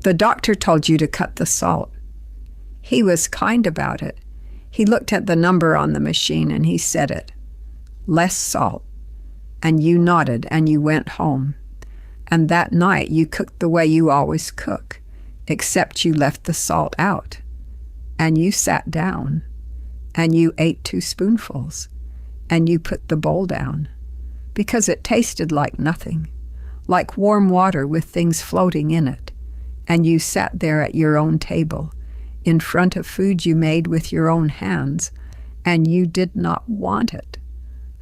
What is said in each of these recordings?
The doctor told you to cut the salt. He was kind about it. He looked at the number on the machine and he said it. Less salt. And you nodded and you went home. And that night you cooked the way you always cook, except you left the salt out. And you sat down. And you ate 2 spoonfuls. And you put the bowl down. Because it tasted like nothing. Like warm water with things floating in it. And you sat there at your own table, in front of food you made with your own hands, and you did not want it.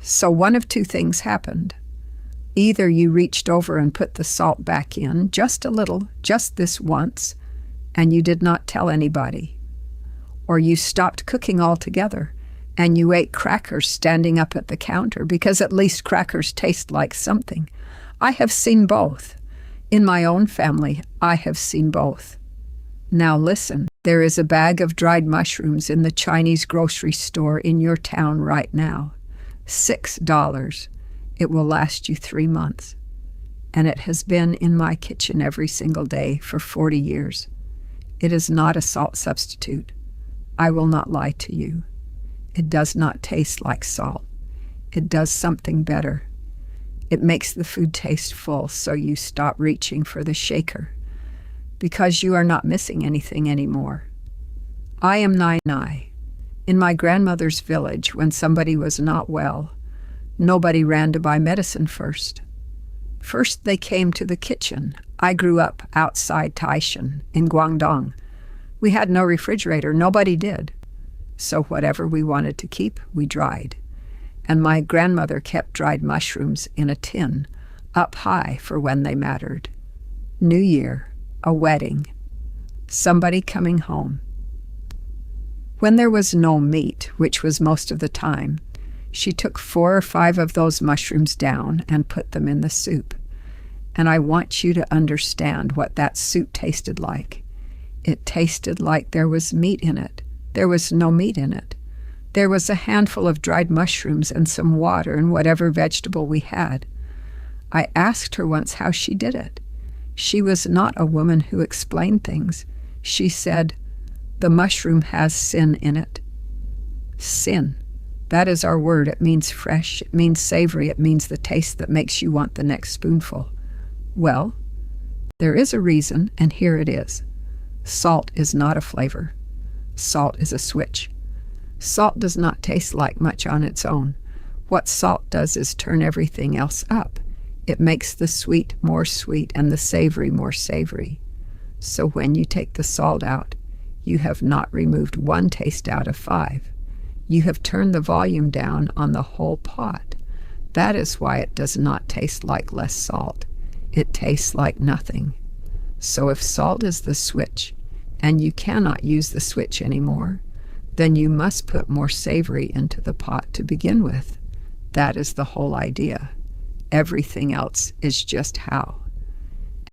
So one of 2 things happened. Either you reached over and put the salt back in, just a little, just this once, and you did not tell anybody. Or you stopped cooking altogether, and you ate crackers standing up at the counter, because at least crackers taste like something. I have seen both. In my own family, I have seen both. Now listen, there is a bag of dried mushrooms in the Chinese grocery store in your town right now. $6. It will last you 3 months. And it has been in my kitchen every single day for 40 years. It is not a salt substitute. I will not lie to you. It does not taste like salt. It does something better. It makes the food taste full, so you stop reaching for the shaker, because you are not missing anything anymore. I am Nai. In my grandmother's village, when somebody was not well, nobody ran to buy medicine first. First they came to the kitchen. I grew up outside Taishan in Guangdong. We had no refrigerator. Nobody did. So whatever we wanted to keep, we dried. And my grandmother kept dried mushrooms in a tin, up high for when they mattered. New Year, a wedding, somebody coming home. When there was no meat, which was most of the time, she took 4 or 5 of those mushrooms down and put them in the soup. And I want you to understand what that soup tasted like. It tasted like there was meat in it. There was no meat in it. There was a handful of dried mushrooms and some water and whatever vegetable we had. I asked her once how she did it. She was not a woman who explained things. She said, "The mushroom has sin in it." Sin. That is our word. It means fresh. It means savory. It means the taste that makes you want the next spoonful. Well, there is a reason, and here it is. Salt is not a flavor. Salt is a switch. Salt does not taste like much on its own. What salt does is turn everything else up. It makes the sweet more sweet and the savory more savory. So when you take the salt out, you have not removed 1 taste out of 5. You have turned the volume down on the whole pot. That is why it does not taste like less salt. It tastes like nothing. So if salt is the switch, and you cannot use the switch anymore, then you must put more savory into the pot to begin with. That is the whole idea. Everything else is just how.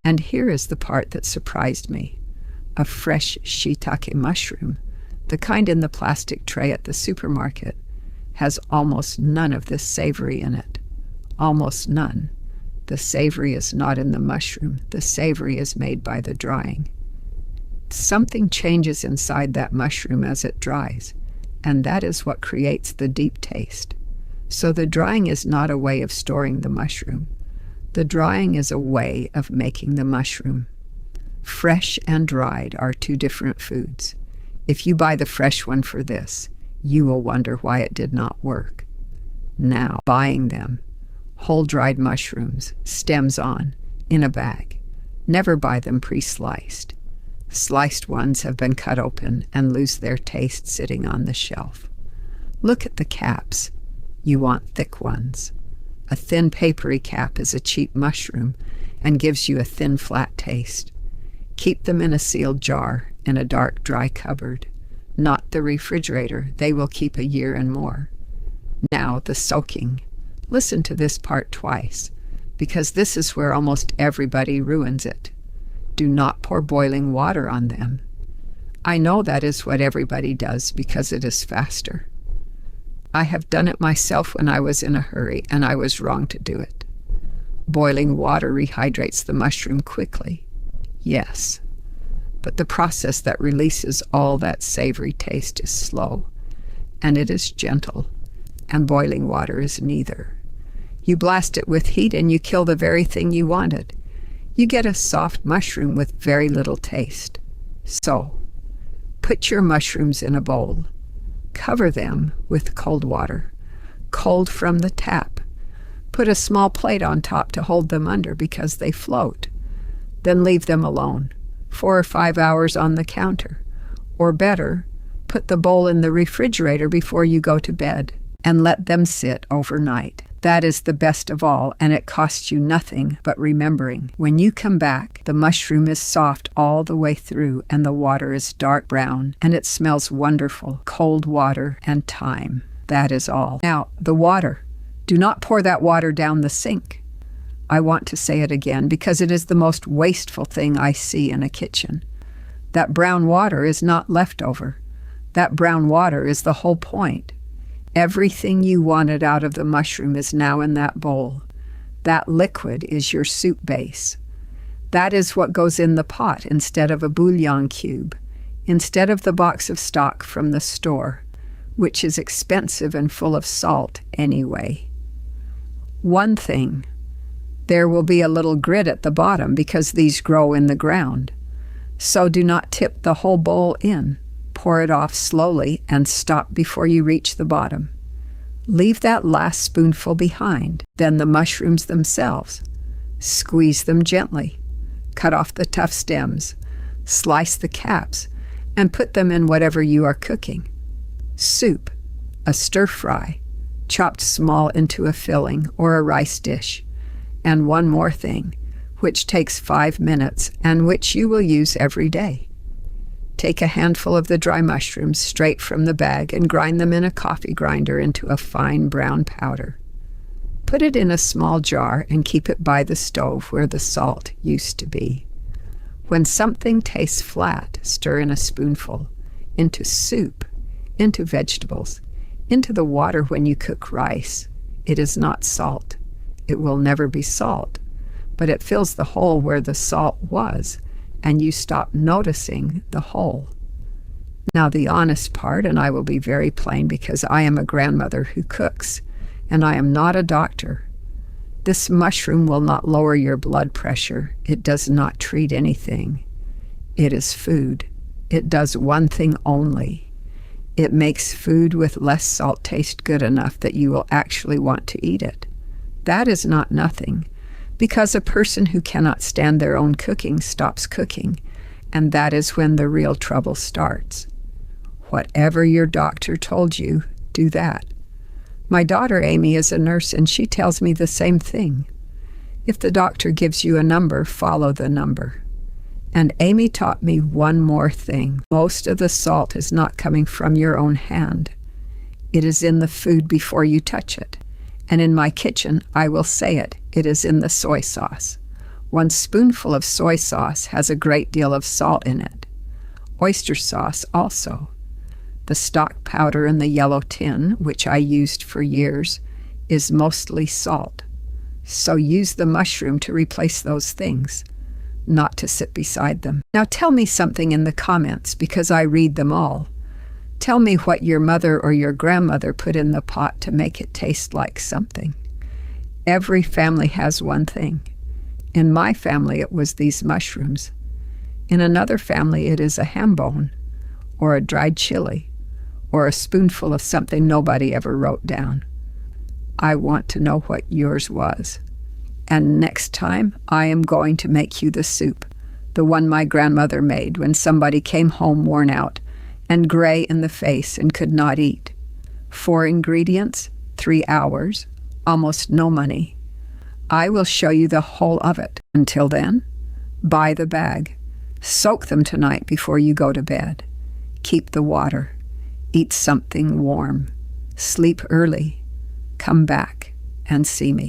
And here is the part that surprised me. A fresh shiitake mushroom, the kind in the plastic tray at the supermarket, has almost none of this savory in it. Almost none. The savory is not in the mushroom. The savory is made by the drying. Something changes inside that mushroom as it dries, and that is what creates the deep taste. So the drying is not a way of storing the mushroom. The drying is a way of making the mushroom. Fresh and dried are 2 different foods. If you buy the fresh one for this, you will wonder why it did not work. Now, buying them, whole dried mushrooms, stems on, in a bag. Never buy them pre-sliced. Sliced ones have been cut open and lose their taste sitting on the shelf. Look at the caps. You want thick ones. A thin papery cap is a cheap mushroom and gives you a thin flat taste. Keep them in a sealed jar in a dark dry cupboard. Not the refrigerator. They will keep a year and more. Now the soaking. Listen to this part twice, because this is where almost everybody ruins it. Do not pour boiling water on them. I know that is what everybody does because it is faster. I have done it myself when I was in a hurry, and I was wrong to do it. Boiling water rehydrates the mushroom quickly. Yes, but the process that releases all that savory taste is slow, and it is gentle, and boiling water is neither. You blast it with heat and you kill the very thing you wanted. You get a soft mushroom with very little taste. So, put your mushrooms in a bowl. Cover them with cold water, cold from the tap. Put a small plate on top to hold them under because they float. Then leave them alone, 4 or 5 hours on the counter. Or better, put the bowl in the refrigerator before you go to bed and let them sit overnight. That is the best of all, and it costs you nothing but remembering. When you come back, the mushroom is soft all the way through, and the water is dark brown, and it smells wonderful, cold water and thyme. That is all. Now, the water. Do not pour that water down the sink. I want to say it again because it is the most wasteful thing I see in a kitchen. That brown water is not leftover. That brown water is the whole point. Everything you wanted out of the mushroom is now in that bowl. That liquid is your soup base. That is what goes in the pot instead of a bouillon cube, instead of the box of stock from the store, which is expensive and full of salt anyway. One thing, there will be a little grit at the bottom because these grow in the ground. So do not tip the whole bowl in. Pour it off slowly and stop before you reach the bottom. Leave that last spoonful behind. Then the mushrooms themselves. Squeeze them gently. Cut off the tough stems. Slice the caps and put them in whatever you are cooking. Soup, a stir fry, chopped small into a filling or a rice dish. And one more thing, which takes 5 minutes and which you will use every day. Take a handful of the dry mushrooms straight from the bag and grind them in a coffee grinder into a fine brown powder. Put it in a small jar and keep it by the stove where the salt used to be. When something tastes flat, stir in a spoonful into soup, into vegetables, into the water when you cook rice. It is not salt. It will never be salt, but it fills the hole where the salt was, and you stop noticing the hole. Now the honest part, and I will be very plain because I am a grandmother who cooks, and I am not a doctor. This mushroom will not lower your blood pressure. It does not treat anything. It is food. It does one thing only. It makes food with less salt taste good enough that you will actually want to eat it. That is not nothing, because a person who cannot stand their own cooking stops cooking, and that is when the real trouble starts. Whatever your doctor told you, do that. My daughter Amy is a nurse, and she tells me the same thing. If the doctor gives you a number, follow the number. And Amy taught me one more thing. Most of the salt is not coming from your own hand. It is in the food before you touch it. And in my kitchen, I will say it, it is in the soy sauce. 1 spoonful of soy sauce has a great deal of salt in it. Oyster sauce also. The stock powder in the yellow tin, which I used for years, is mostly salt. So use the mushroom to replace those things, not to sit beside them. Now tell me something in the comments because I read them all. Tell me what your mother or your grandmother put in the pot to make it taste like something. Every family has one thing. In my family, it was these mushrooms. In another family, it is a ham bone, or a dried chili, or a spoonful of something nobody ever wrote down. I want to know what yours was. And next time, I am going to make you the soup, the one my grandmother made when somebody came home worn out and gray in the face and could not eat. 4 ingredients, 3 hours, almost no money. I will show you the whole of it. Until then, buy the bag. Soak them tonight before you go to bed. Keep the water. Eat something warm. Sleep early. Come back and see me.